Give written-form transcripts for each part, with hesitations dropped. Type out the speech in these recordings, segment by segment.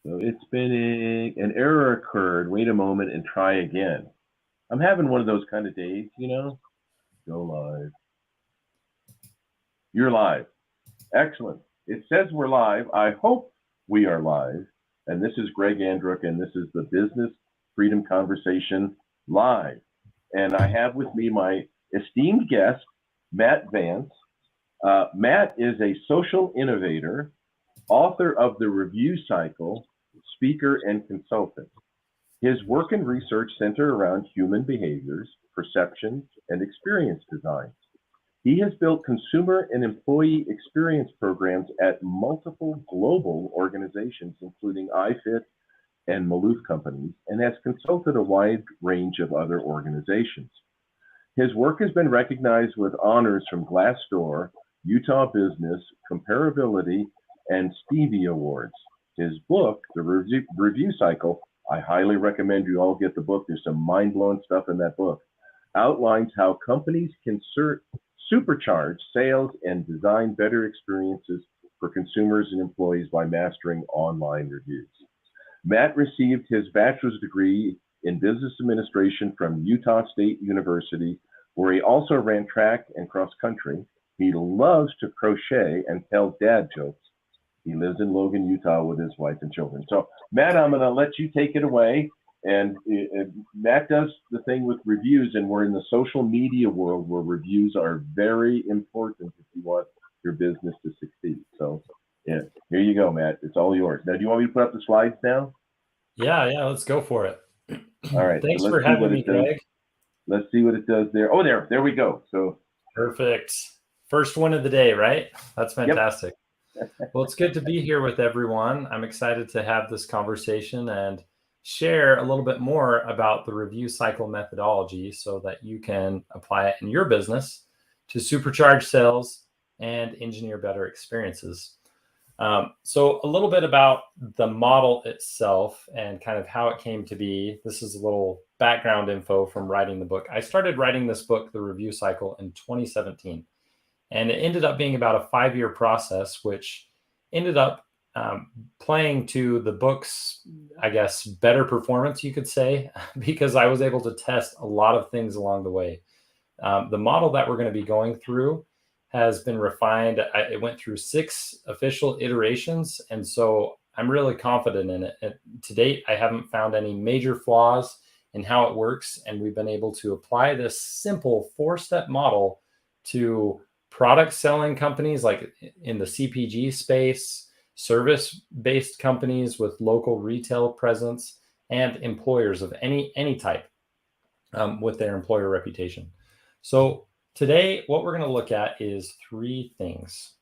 So it's spinning. An error occurred. Wait a moment and try again. I'm having one of those kind of days, you know. Go live. You're live. Excellent. It says we're live. I hope we are live. And this is Greg Andruck, and this is the Business Freedom Conversation live. And I have with me my esteemed guest, Matt Vance. Matt is a social innovator, author of The Review Cycle, speaker, and consultant. His work and research center around human behaviors, perceptions, and experience design. He has built consumer and employee experience programs at multiple global organizations, including iFit and Maloof companies, and has consulted a wide range of other organizations. His work has been recognized with honors from Glassdoor, Utah Business, Comparability, and Stevie Awards. His book, The Review Cycle, I highly recommend you all get the book. There's some mind-blowing stuff in that book. Outlines how companies can supercharge sales and design better experiences for consumers and employees by mastering online reviews. Matt received his bachelor's degree in business administration from Utah State University, where he also ran track and cross country. He loves to crochet and tell dad jokes. He lives in Logan, Utah with his wife and children. So, Matt, I'm going to let you take it away. And Matt does the thing with reviews, and we're in the social media world where reviews are very important if you want your business to succeed. So, yeah, here you go, Matt. It's all yours. Now, do you want me to put up the slides now? Yeah, let's go for it. All right. Thanks for having me, Greg. Let's see what it does there. Oh, there we go. So perfect. First one of the day, right? That's fantastic. Yep. Well, it's good to be here with everyone. I'm excited to have this conversation and share a little bit more about the review cycle methodology so that you can apply it in your business to supercharge sales and engineer better experiences. So a little bit about the model itself and kind of how it came to be. This is a little background info from writing the book. I started writing this book, The Review Cycle, in 2017. And it ended up being about a 5-year process, which ended up playing to the book's, I guess, better performance, you could say, because I was able to test a lot of things along the way. The model that we're going to be going through has been refined. It went through 6 official iterations, and so I'm really confident in it. And to date, I haven't found any major flaws in how it works, and we've been able to apply this simple 4-step model to product selling companies like in the CPG space, service-based companies with local retail presence, and employers of any type with their employer reputation. So today, what we're going to look at is 3 things.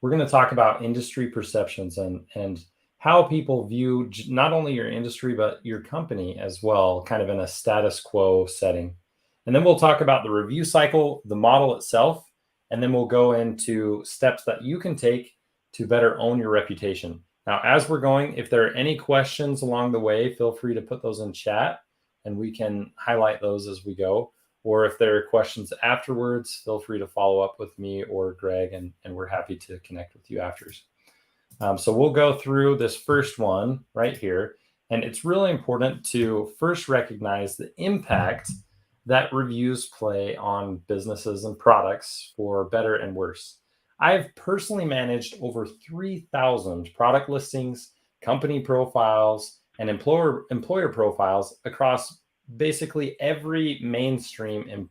We're going to talk about industry perceptions and how people view not only your industry, but your company as well, kind of in a status quo setting. And then we'll talk about the review cycle, the model itself, and then we'll go into steps that you can take to better own your reputation. Now, as we're going, if there are any questions along the way, feel free to put those in chat and we can highlight those as we go. Or if there are questions afterwards, feel free to follow up with me or Greg, and we're happy to connect with you after. So we'll go through this first one right here. And it's really important to first recognize the impact that reviews play on businesses and products for better and worse. I've personally managed over 3,000 product listings, company profiles, and employer profiles across basically every mainstream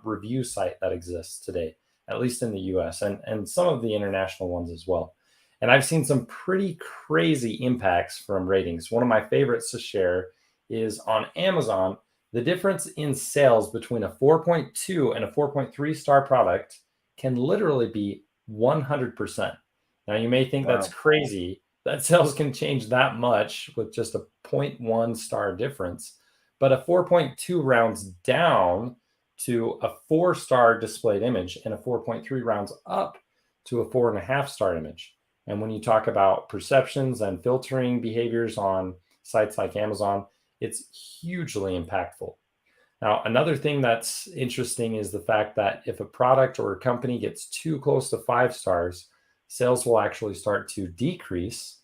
review site that exists today, at least in the US, and some of the international ones as well. And I've seen some pretty crazy impacts from ratings. One of my favorites to share is on Amazon. The difference in sales between a 4.2 and a 4.3 star product can literally be 100%. Now, you may think that's crazy, that sales can change that much with just a 0.1 star difference. But a 4.2 rounds down to a 4-star displayed image, and a 4.3 rounds up to a 4.5 star image. And when you talk about perceptions and filtering behaviors on sites like Amazon, it's hugely impactful. Now, another thing that's interesting is the fact that if a product or a company gets too close to 5 stars, sales will actually start to decrease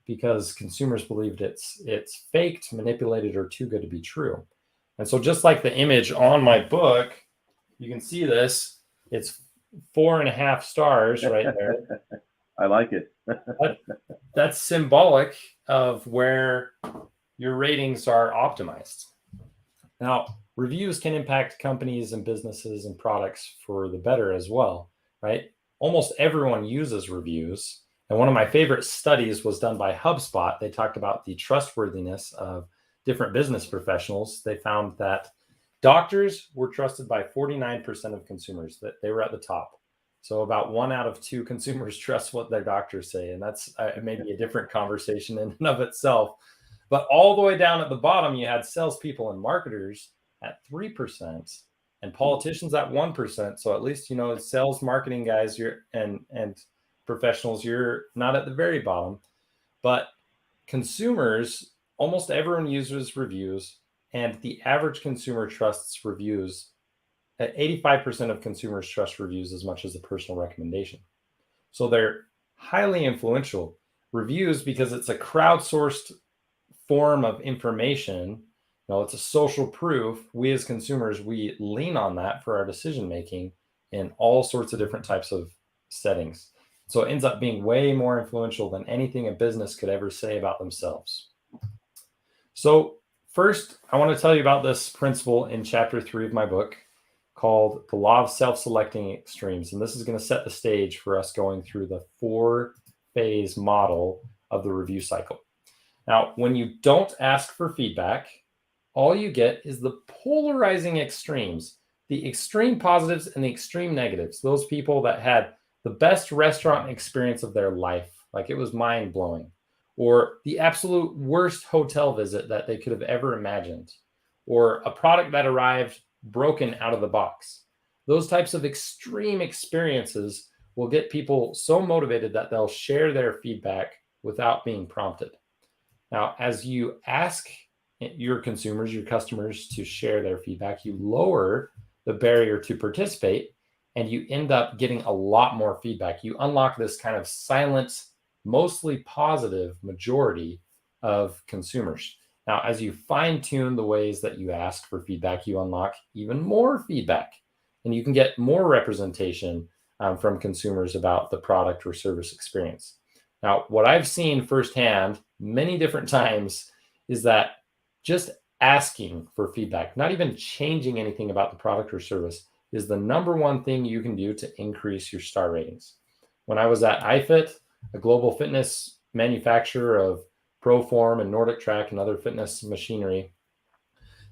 because consumers believed it's faked, manipulated, or too good to be true. And so just like the image on my book, you can see this. It's 4.5 stars right there. I like it. That's symbolic of where your ratings are optimized. Now, reviews can impact companies and businesses and products for the better as well, right? Almost everyone uses reviews. And one of my favorite studies was done by HubSpot. They talked about the trustworthiness of different business professionals. They found that doctors were trusted by 49% of consumers, that they were at the top. So about 1 out of 2 consumers trust what their doctors say. And that's maybe a different conversation in and of itself. But all the way down at the bottom, you had salespeople and marketers at 3% and politicians at 1%. So at least, sales marketing guys and professionals, you're not at the very bottom. But consumers, almost everyone uses reviews, and the average consumer trusts reviews. 85% of consumers trust reviews as much as a personal recommendation. So they're highly influential. Reviews, because it's a crowdsourced form of information, it's a social proof. We as consumers, we lean on that for our decision making in all sorts of different types of settings. So it ends up being way more influential than anything a business could ever say about themselves. So first, I want to tell you about this principle in chapter 3 of my book called The Law of Self-Selecting Extremes. And this is going to set the stage for us going through the 4-phase model of the review cycle. Now, when you don't ask for feedback, all you get is the polarizing extremes, the extreme positives and the extreme negatives. Those people that had the best restaurant experience of their life, like it was mind-blowing, or the absolute worst hotel visit that they could have ever imagined, or a product that arrived broken out of the box. Those types of extreme experiences will get people so motivated that they'll share their feedback without being prompted. Now, as you ask your consumers, your customers to share their feedback, you lower the barrier to participate and you end up getting a lot more feedback. You unlock this kind of silent, mostly positive majority of consumers. Now, as you fine tune the ways that you ask for feedback, you unlock even more feedback and you can get more representation from consumers about the product or service experience. Now, what I've seen firsthand many different times is that just asking for feedback, not even changing anything about the product or service, is the number one thing you can do to increase your star ratings. When I was at iFit, a global fitness manufacturer of Proform and Nordic Track and other fitness machinery,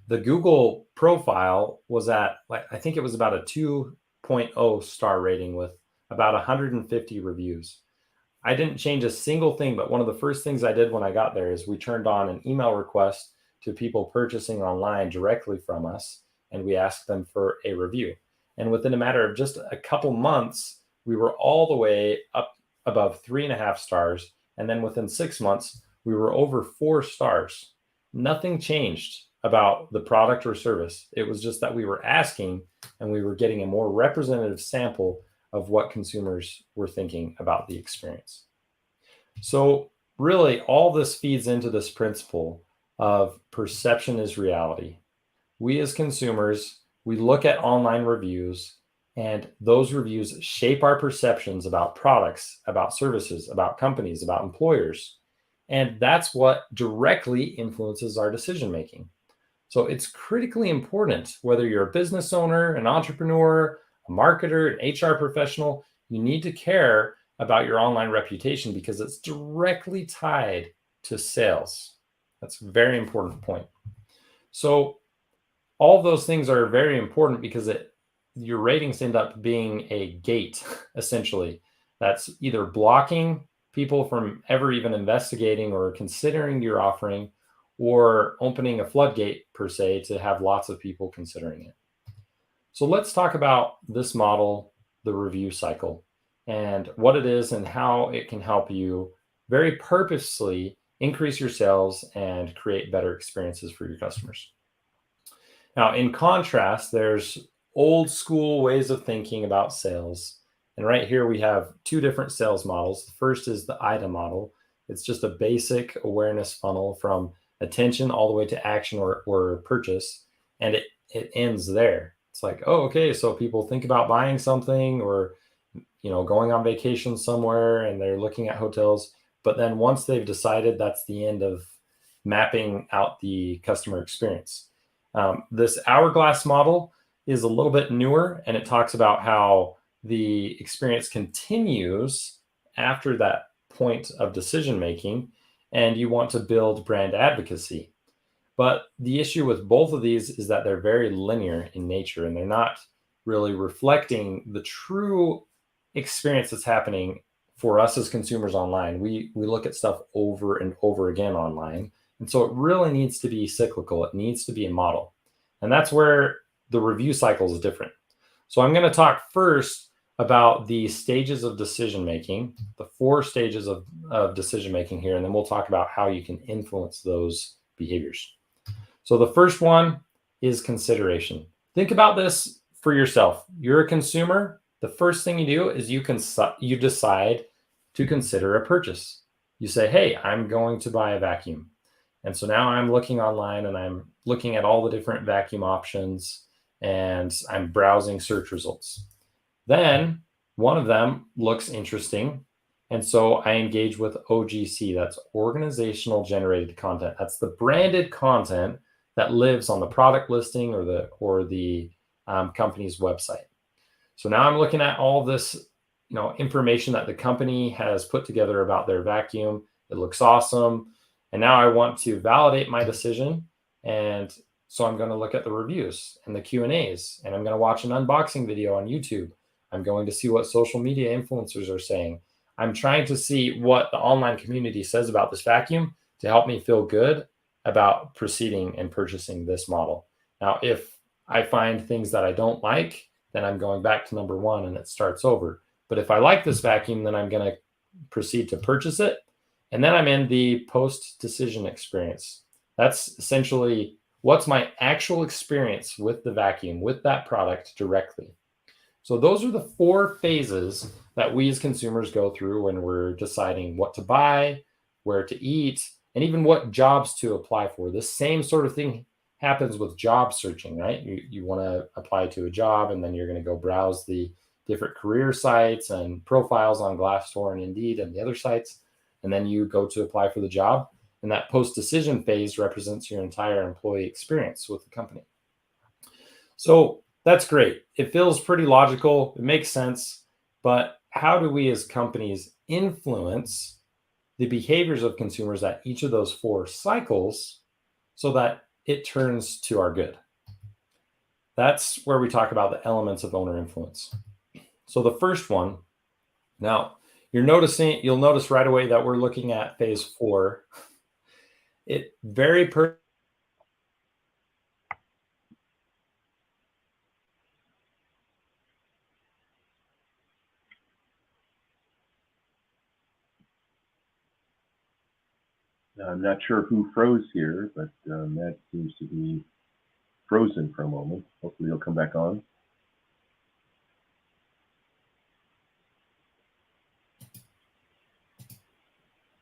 the Google profile was at, I think it was about a 2.0 star rating with about 150 reviews. I didn't change a single thing, but one of the first things I did when I got there is we turned on an email request to people purchasing online directly from us, and we asked them for a review. And within a matter of just a couple months, we were all the way up above 3.5 stars. And then within 6 months, we were over 4 stars. Nothing changed about the product or service. It was just that we were asking and we were getting a more representative sample of what consumers were thinking about the experience. So really, all this feeds into this principle of perception is reality. We as consumers, we look at online reviews, and those reviews shape our perceptions about products, about services, about companies, about employers. And that's what directly influences our decision making. So it's critically important, whether you're a business owner, an entrepreneur, a marketer, an HR professional, you need to care about your online reputation because it's directly tied to sales. That's a very important point. So all of those things are very important because your ratings end up being a gate, essentially, that's either blocking people from ever even investigating or considering your offering, or opening a floodgate, per se, to have lots of people considering it. So let's talk about this model, the review cycle, and what it is and how it can help you very purposely increase your sales and create better experiences for your customers. Now, in contrast, there's old school ways of thinking about sales. And right here we have 2 different sales models. The first is the IDA model. It's just a basic awareness funnel from attention all the way to action or purchase. And it ends there. It's like, oh, okay, so people think about buying something or, going on vacation somewhere and they're looking at hotels. But then once they've decided, that's the end of mapping out the customer experience. This hourglass model is a little bit newer, and it talks about how the experience continues after that point of decision making, and you want to build brand advocacy. But the issue with both of these is that they're very linear in nature, and they're not really reflecting the true experience that's happening for us as consumers online. We look at stuff over and over again online. And so it really needs to be cyclical. It needs to be a model. And that's where the review cycle is different. So I'm going to talk first about the stages of decision making, the 4 stages of decision making here, and then we'll talk about how you can influence those behaviors. So the first one is consideration. Think about this for yourself. You're a consumer. The first thing you do is you decide to consider a purchase. You say, hey, I'm going to buy a vacuum. And so now I'm looking online and I'm looking at all the different vacuum options and I'm browsing search results. Then one of them looks interesting. And so I engage with OGC. That's organizational generated content. That's the branded content that lives on the product listing or the company's website. So now I'm looking at all this, information that the company has put together about their vacuum. It looks awesome. And now I want to validate my decision. And so I'm going to look at the reviews and the Q&As, and I'm going to watch an unboxing video on YouTube. I'm going to see what social media influencers are saying. I'm trying to see what the online community says about this vacuum to help me feel good about proceeding and purchasing this model. Now, if I find things that I don't like, then I'm going back to number 1 and it starts over. But if I like this vacuum, then I'm going to proceed to purchase it. And then I'm in the post-decision experience. That's essentially what's my actual experience with the vacuum, with that product directly. So those are the 4 phases that we as consumers go through when we're deciding what to buy, where to eat, and even what jobs to apply for. The same sort of thing happens with job searching, right? You want to apply to a job, and then you're going to go browse the different career sites and profiles on Glassdoor and Indeed and the other sites. And then you go to apply for the job. And that post-decision phase represents your entire employee experience with the company. So that's great. It feels pretty logical. It makes sense. But how do we as companies influence the behaviors of consumers at each of those 4 cycles so that it turns to our good? That's where we talk about the elements of owner influence. So the first one, now you'll notice right away that we're looking at phase 4. It very I'm not sure who froze here, but Matt seems to be frozen for a moment. Hopefully he'll come back on.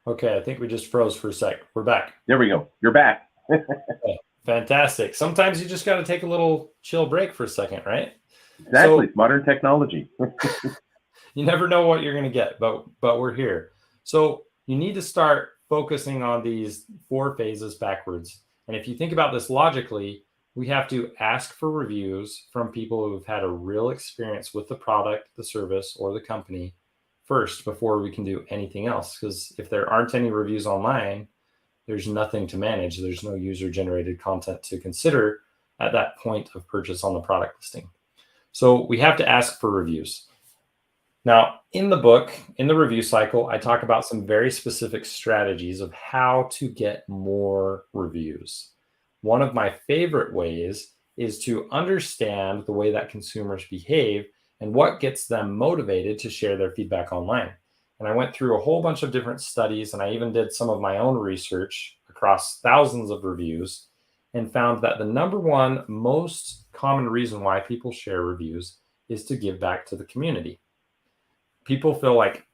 Okay, I think we just froze for a sec. We're back. There we go. You're back. Okay, fantastic. Sometimes you just got to take a little chill break for a second, right? Exactly. So, modern technology. You never know what you're going to get, but we're here. So you need to start focusing on these 4 phases backwards. And if you think about this logically, we have to ask for reviews from people who've had a real experience with the product, the service, or the company first before we can do anything else. Because if there aren't any reviews online, there's nothing to manage. There's no user-generated content to consider at that point of purchase on the product listing. So we have to ask for reviews. Now, in the book, in the review cycle, I talk about some very specific strategies of how to get more reviews. One of my favorite ways is to understand the way that consumers behave and what gets them motivated to share their feedback online. And I went through a whole bunch of different studies, and I even did some of my own research across thousands of reviews and found that the number 1 most common reason why people share reviews is to give back to the community. People feel like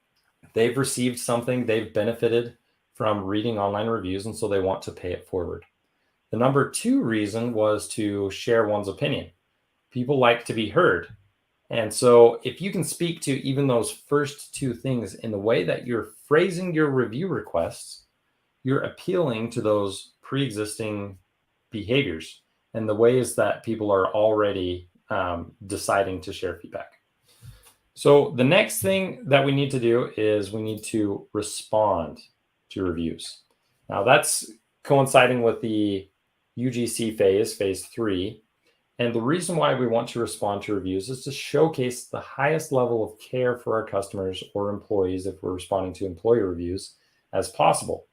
they've received something, they've benefited from reading online reviews, and so they want to pay it forward. The number 2 reason was to share one's opinion. People like to be heard. And so if you can speak to even those first 2 things in the way that you're phrasing your review requests, you're appealing to those pre-existing behaviors and the ways that people are already deciding to share feedback. So the next thing that we need to do is we need to respond to reviews. Now that's coinciding with the UGC phase 3. And the reason why we want to respond to reviews is to showcase the highest level of care for our customers or employees, if we're responding to employee reviews, as possible.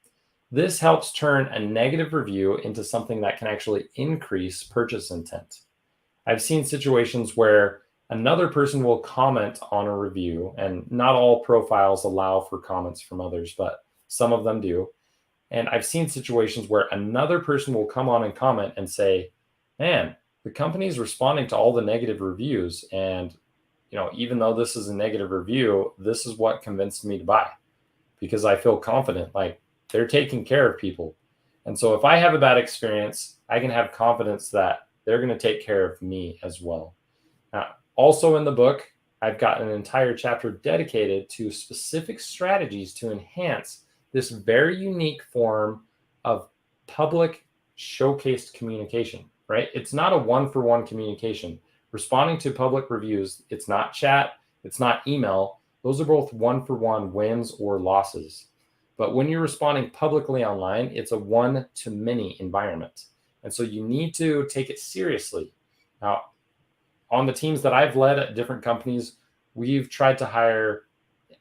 This helps turn a negative review into something that can actually increase purchase intent. I've seen situations where another person will comment on a review, and not all profiles allow for comments from others, but some of them do. And I've seen situations where another person will come on and comment and say, man, the company is responding to all the negative reviews. And, even though this is a negative review, this is what convinced me to buy, because I feel confident, like they're taking care of people. And so if I have a bad experience, I can have confidence that they're going to take care of me as well. Now, also in the book, I've got an entire chapter dedicated to specific strategies to enhance this very unique form of public showcased communication, right? It's not a one-for-one communication. Responding to public reviews, it's not chat, it's not email. Those are both one-for-one wins or losses. But when you're responding publicly online, it's a one-to-many environment. And so you need to take it seriously. Now, on the teams that I've led at different companies, we've tried to hire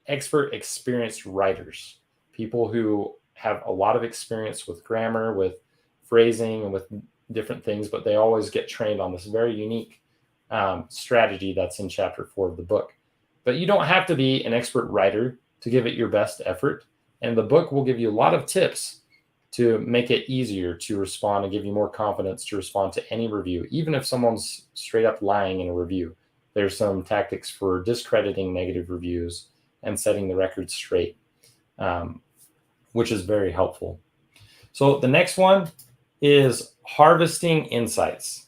expert, experienced writers, people who have a lot of experience with grammar, with phrasing, and with different things, but they always get trained on this very unique strategy that's in chapter 4 of the book. But you don't have to be an expert writer to give it your best effort. And the book will give you a lot of tips to make it easier to respond and give you more confidence to respond to any review. Even if someone's straight up lying in a review, there's some tactics for discrediting negative reviews and setting the record straight, which is very helpful. So the next one is harvesting insights.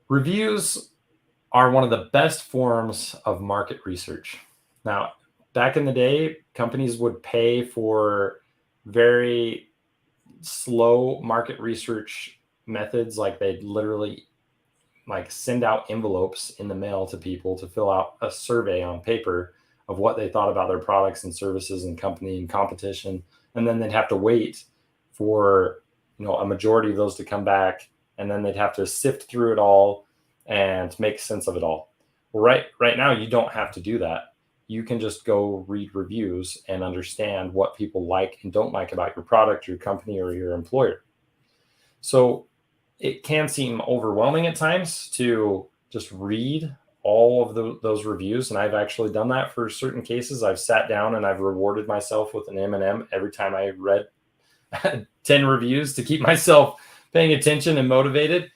Reviews are one of the best forms of market research. Now, back in the day, companies would pay for very slow market research methods, like they'd literally send out envelopes in the mail to people to fill out a survey on paper of what they thought about their products and services and company and competition. And then they'd have to wait for a majority of those to come back, and then they'd have to sift through it all and make sense of it all. Right now, you don't have to do that. You can just go read reviews and understand what people like and don't like about your product, your company, or your employer. So it can seem overwhelming at times to just read all of those reviews. And I've actually done that for certain cases. I've sat down and I've rewarded myself with an M&M every time I read 10 reviews to keep myself paying attention and motivated.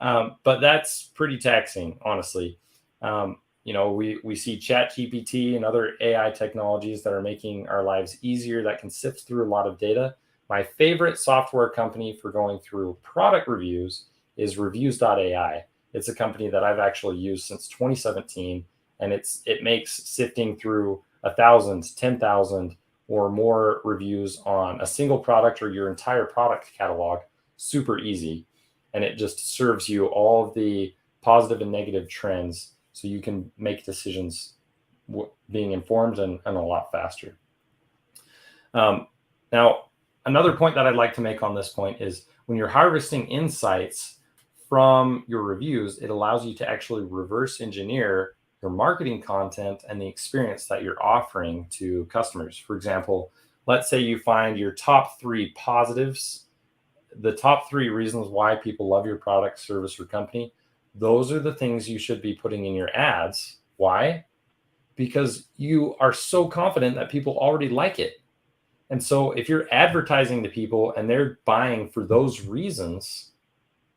But that's pretty taxing, honestly. We see ChatGPT and other AI technologies that are making our lives easier, that can sift through a lot of data. My favorite software company for going through product reviews is Reviews.ai. It's a company that I've actually used since 2017, and it makes sifting through 1,000, 10,000 or more reviews on a single product or your entire product catalog super easy. And it just serves you all of the positive and negative trends, so you can make decisions being informed and a lot faster. Now, another point that I'd like to make on this point is when you're harvesting insights from your reviews, it allows you to actually reverse engineer your marketing content and the experience that you're offering to customers. For example, let's say you find your top 3 positives, the top 3 reasons why people love your product, service, or company. Those are the things you should be putting in your ads. Why? Because you are so confident that people already like it. And so if you're advertising to people and they're buying for those reasons,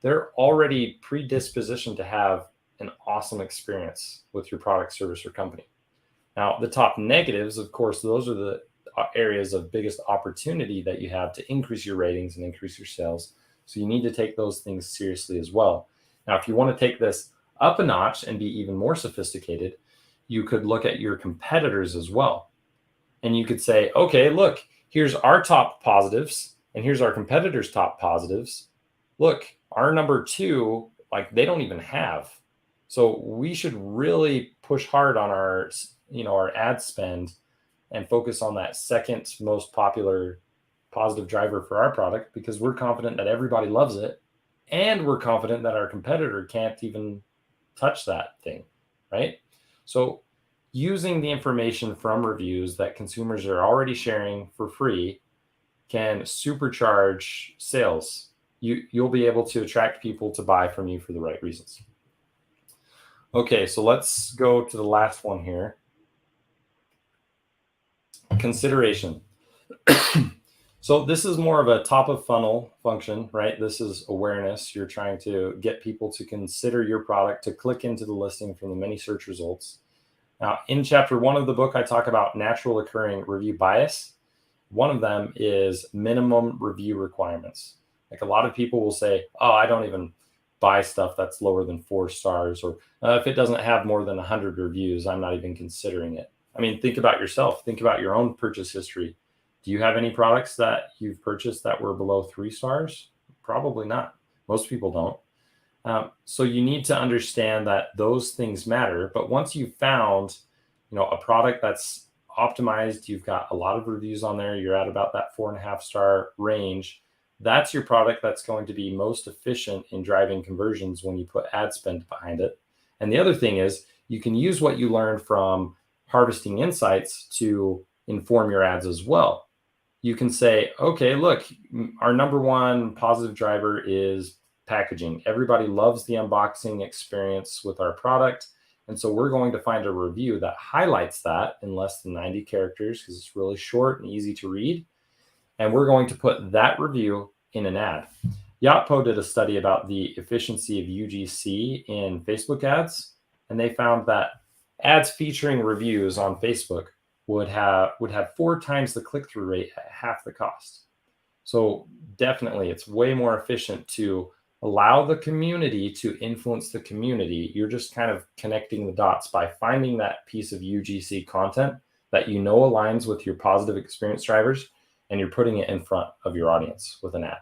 they're already predispositioned to have an awesome experience with your product, service, or company. Now, the top negatives, of course, those are the areas of biggest opportunity that you have to increase your ratings and increase your sales. So you need to take those things seriously as well. Now, if you want to take this up a notch and be even more sophisticated, you could look at your competitors as well. And you could say, okay, look, here's our top positives and here's our competitors' top positives. Look, our number two, like they don't even have. So we should really push hard on our, our ad spend and focus on that second most popular positive driver for our product, because we're confident that everybody loves it. And we're confident that our competitor can't even touch that thing, right? So using the information from reviews that consumers are already sharing for free can supercharge sales. You'll be able to attract people to buy from you for the right reasons. Okay, so let's go to the last one here. Consideration. So this is more of a top of funnel function, right? This is awareness. You're trying to get people to consider your product, to click into the listing from the many search results. Now, in chapter 1 of the book, I talk about natural occurring review bias. One of them is minimum review requirements. Like a lot of people will say, oh, I don't even buy stuff that's lower than 4 stars, or if it doesn't have more than 100 reviews, I'm not even considering it. I mean, think about yourself. Think about your own purchase history. Do you have any products that you've purchased that were below 3 stars? Probably not. Most people don't. So you need to understand that those things matter. But once you've found, a product that's optimized, you've got a lot of reviews on there, you're at about that 4.5 star range, that's your product that's going to be most efficient in driving conversions when you put ad spend behind it. And the other thing is you can use what you learned from harvesting insights to inform your ads as well. You can say, okay, look, our number one positive driver is packaging. Everybody loves the unboxing experience with our product. And so we're going to find a review that highlights that in less than 90 characters because it's really short and easy to read. And we're going to put that review in an ad. Yotpo did a study about the efficiency of UGC in Facebook ads, and they found that ads featuring reviews on Facebook would have 4 times the click-through rate at half the cost. So definitely, it's way more efficient to allow the community to influence the community. You're just kind of connecting the dots by finding that piece of UGC content that aligns with your positive experience drivers, and you're putting it in front of your audience with an ad.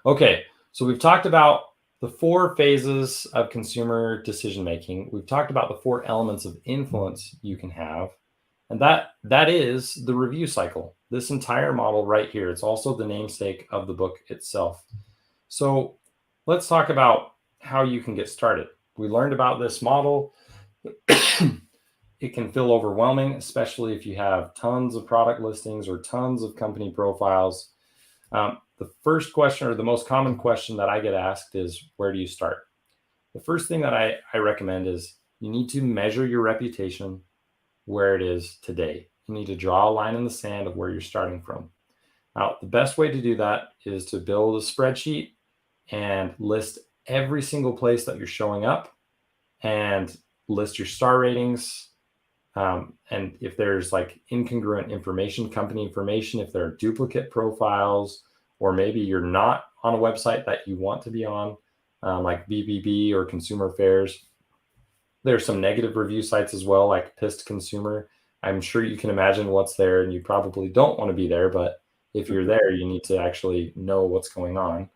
Okay, so we've talked about the 4 phases of consumer decision-making. We've talked about the 4 elements of influence you can have. And that is the review cycle. This entire model right here, it's also the namesake of the book itself. So let's talk about how you can get started. We learned about this model. It can feel overwhelming, especially if you have tons of product listings or tons of company profiles. The first question, or the most common question that I get asked, is where do you start? The first thing that I recommend is you need to measure your reputation where it is today. You need to draw a line in the sand of where you're starting from. Now, the best way to do that is to build a spreadsheet and list every single place that you're showing up and list your star ratings. And if there's like incongruent information, company information, if there are duplicate profiles, or maybe you're not on a website that you want to be on, like BBB or Consumer Affairs. There's some negative review sites as well, like Pissed Consumer. I'm sure you can imagine what's there, and you probably don't want to be there, but if you're there, you need to actually know what's going on.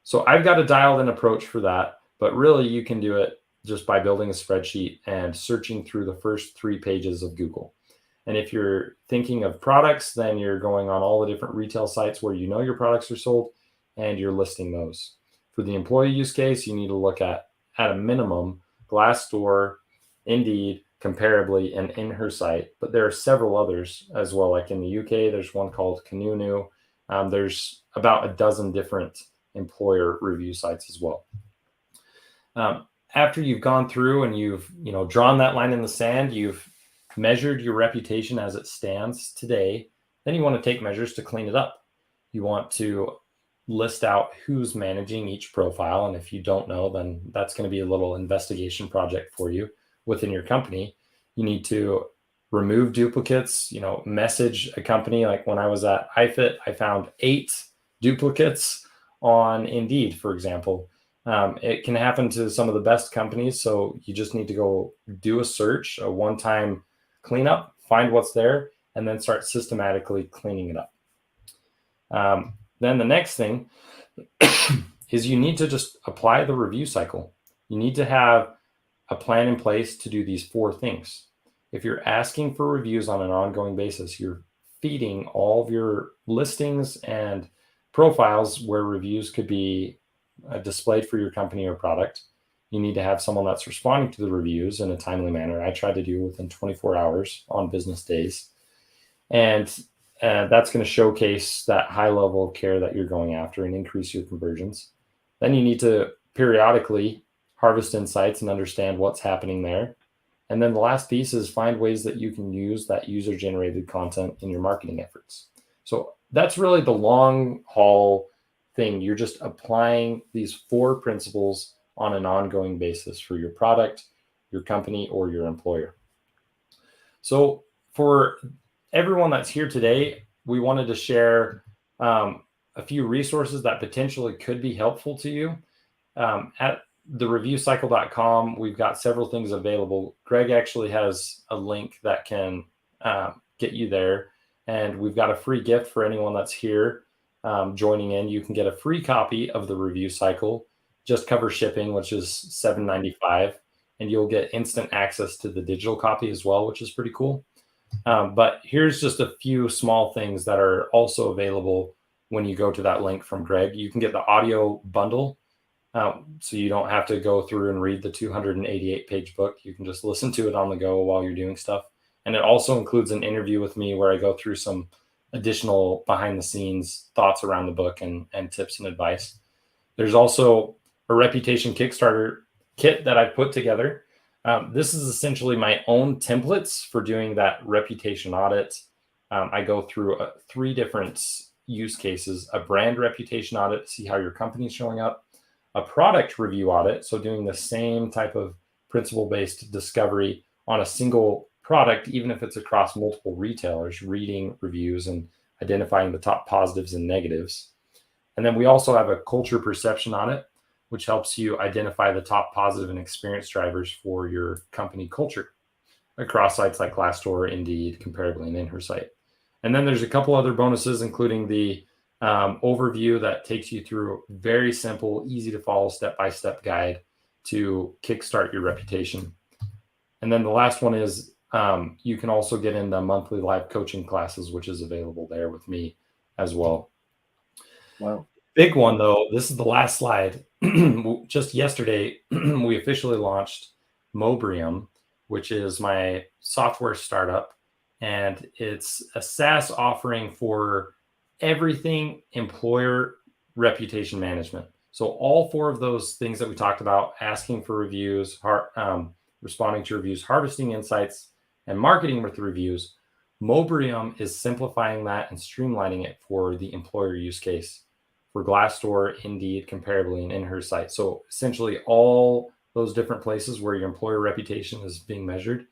So I've got a dialed-in approach for that, but really you can do it just by building a spreadsheet and searching through the first 3 pages of Google. And if you're thinking of products, then you're going on all the different retail sites where your products are sold, and you're listing those. For the employee use case, you need to look at a minimum, Glassdoor, Indeed, Comparably, and InHerSite. But there are several others as well. Like in the UK, there's one called Kununu. There's about a dozen different employer review sites as well. After you've gone through and you've drawn that line in the sand, you've measured your reputation as it stands today, then you want to take measures to clean it up. You want to list out who's managing each profile. And if you don't know, then that's going to be a little investigation project for you within your company. You need to remove duplicates, message a company. Like when I was at iFit, I found 8 duplicates on Indeed, for example. It can happen to some of the best companies. So you just need to go do a search, a one-time cleanup, find what's there, and then start systematically cleaning it up. Then the next thing is you need to just apply the review cycle. You need to have a plan in place to do these 4 things. If you're asking for reviews on an ongoing basis, you're feeding all of your listings and profiles where reviews could be displayed for your company or product. You need to have someone that's responding to the reviews in a timely manner. I try to do within 24 hours on business days. And that's going to showcase that high level of care that you're going after and increase your conversions. Then you need to periodically harvest insights and understand what's happening there. And then the last piece is find ways that you can use that user-generated content in your marketing efforts. So that's really the long haul thing. You're just applying these 4 principles on an ongoing basis for your product, your company, or your employer. So for everyone that's here today, we wanted to share a few resources that potentially could be helpful to you. At thereviewcycle.com, we've got several things available. Greg actually has a link that can get you there. And we've got a free gift for anyone that's here joining in. You can get a free copy of the Review Cycle, just cover shipping, which is $7.95. And you'll get instant access to the digital copy as well, which is pretty cool. But here's just a few small things that are also available when you go to that link from Greg. You can get the audio bundle, so you don't have to go through and read the 288-page book. You can just listen to it on the go while you're doing stuff. And it also includes an interview with me where I go through some additional behind-the-scenes thoughts around the book and tips and advice. There's also a reputation Kickstarter kit that I've put together. This is essentially my own templates for doing that reputation audit. I go through 3 different use cases: a brand reputation audit to see how your company's showing up, a product review audit, so doing the same type of principle-based discovery on a single product, even if it's across multiple retailers, reading reviews and identifying the top positives and negatives. And then we also have a culture perception audit, which helps you identify the top positive and experience drivers for your company culture across sites like Glassdoor, Indeed, Comparably, and InHerSight. And then there's a couple other bonuses, including the overview that takes you through a very simple, easy to follow step-by-step guide to kickstart your reputation. And then the last one is you can also get in the monthly live coaching classes, which is available there with me as well. Wow. Big one, though, this is the last slide. Just yesterday, we officially launched Mobrium, which is my software startup. And it's a SaaS offering for everything employer reputation management. So all 4 of those things that we talked about, asking for reviews, responding to reviews, harvesting insights, and marketing with reviews, Mobrium is simplifying that and streamlining it for the employer use case for Glassdoor, Indeed, Comparably, and InHerSight. So essentially all those different places where your employer reputation is being measured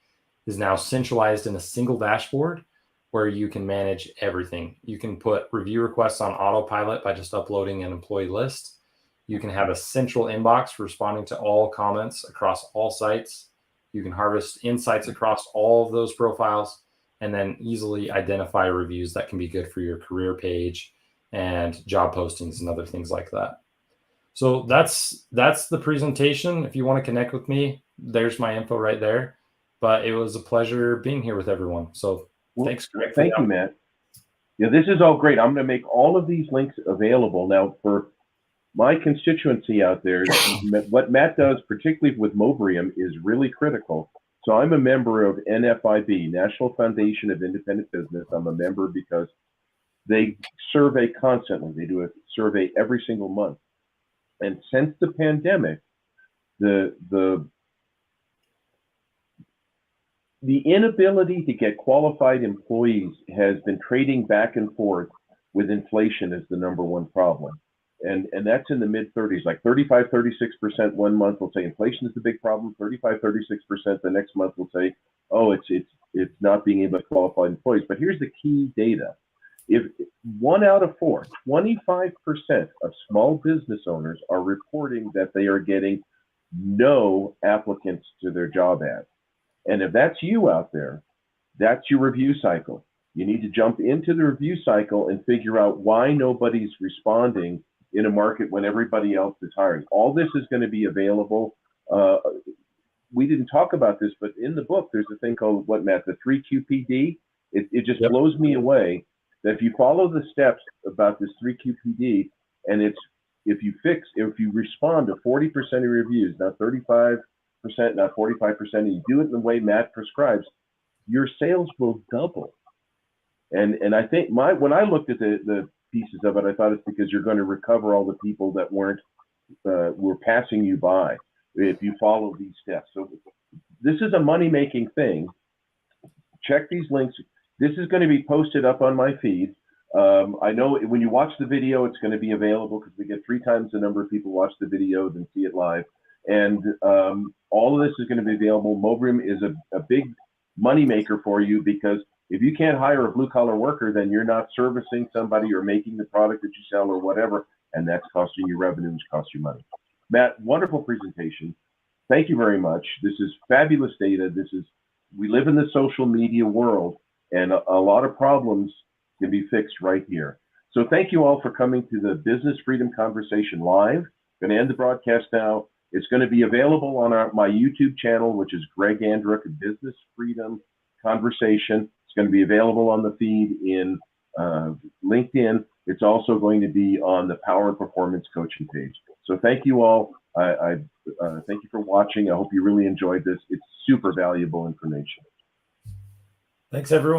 is now centralized in a single dashboard where you can manage everything. You can put review requests on autopilot by just uploading an employee list. You can have a central inbox for responding to all comments across all sites. You can harvest insights across all of those profiles and then easily identify reviews that can be good for your career page and job postings and other things like that. So that's the presentation. If you want to connect with me, there's my info right there. But it was a pleasure being here with everyone. So thanks, Greg. Thank you, Matt. Yeah, this is all great. I'm going to make all of these links available now for my constituency out there. What Matt does, particularly with Mobrium, is really critical. So I'm a member of NFIB, National Foundation of Independent Business. I'm a member because they survey constantly. They do a survey every single month. And since the pandemic, the inability to get qualified employees has been trading back and forth with inflation as the #1 problem. And that's in the mid-30s, like 35-36% one month will say inflation is the big problem, 35-36% the next month will say oh, it's not being able to qualify employees. But here's the key data. If 1 out of 4, 25% of small business owners are reporting that they are getting no applicants to their job ads. And if that's you out there, that's your review cycle. You need to jump into the review cycle and figure out why nobody's responding in a market when everybody else is hiring. All this is going to be available. We didn't talk about this, but in the book, there's a thing called what, Matt, the 3QPD. It just blows me away that if you follow the steps about this 3QPD, and it's if you respond to 40% of reviews, not 35%, not 45%, and you do it in the way Matt prescribes, your sales will double. And I think when I looked at the pieces of it, I thought it's because you're going to recover all the people that were passing you by if you follow these steps. So this is a money-making thing. Check these links. This is going to be posted up on my feed. I know when you watch the video, it's going to be available because we get 3 times the number of people watch the video than see it live. And all of this is going to be available. Mobrium is a big moneymaker for you, because if you can't hire a blue-collar worker, then you're not servicing somebody or making the product that you sell or whatever, and that's costing you revenue, which costs you money. Matt, wonderful presentation. Thank you very much. This is fabulous data. We live in the social media world, and a lot of problems can be fixed right here. So thank you all for coming to the Business Freedom Conversation Live. I'm going to end the broadcast now. It's going to be available on my YouTube channel, which is Greg Andruch, Business Freedom Conversation. It's going to be available on the feed in LinkedIn. It's also going to be on the Power and Performance Coaching page. So thank you all. I thank you for watching. I hope you really enjoyed this. It's super valuable information. Thanks, everyone.